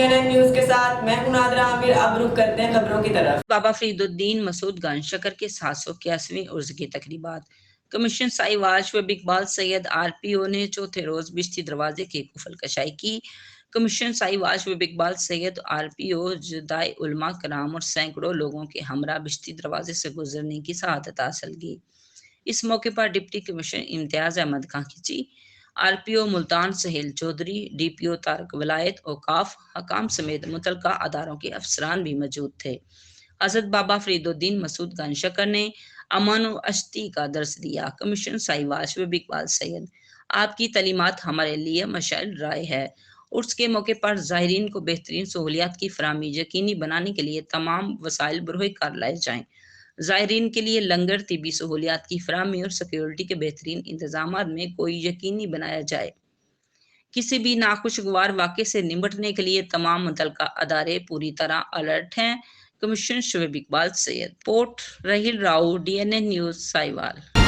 CNN news کے ساتھ میں ہوں نادرہ عامر. اب رخ کرتے ہیں خبروں کی طرف. بابا فرید الدین مسعود گنج شکر کے 781ویں عرس کی تقریبات. کمیشن سائی واش و اقبال سید RPO نے چوتھے روز بشتی دروازے کی قفل کشائی کی. کمیشن سائی واش و اقبال سید RPO جدائے علماء کرام اور سینکڑوں لوگوں کے ہمراہ بشتی دروازے سے گزرنے کی سعادت حاصل کی. اس موقع پر ڈپٹی کمشنر امتیاز احمد خان کھچی، RPO ملتان سہیل چودھری، DPO طارق ولایت، اوقاف حکام سمیت متعلقہ اداروں کے افسران بھی موجود تھے. حضرت بابا فرید الدین مسعود گنج شکر نے امن و اشتی کا درس دیا. کمیشن سائی واش و اقبال سید، آپ کی تعلیمات ہمارے لیے مشعل رائے ہے. عرس کے موقع پر زائرین کو بہترین سہولیات کی فراہمی یقینی بنانے کے لیے تمام وسائل بروئے کار لائے جائیں. زائرین کے لیے لنگر، طبی سہولیات کی فراہمی اور سیکیورٹی کے بہترین انتظامات میں کوئی یقینی بنایا جائے. کسی بھی ناخوشگوار واقعے سے نمٹنے کے لیے تمام متعلقہ ادارے پوری طرح الرٹ ہیں. Commissioner Shoaib Iqbal Syed. Report Raheel Rao, DNN news Sahiwal.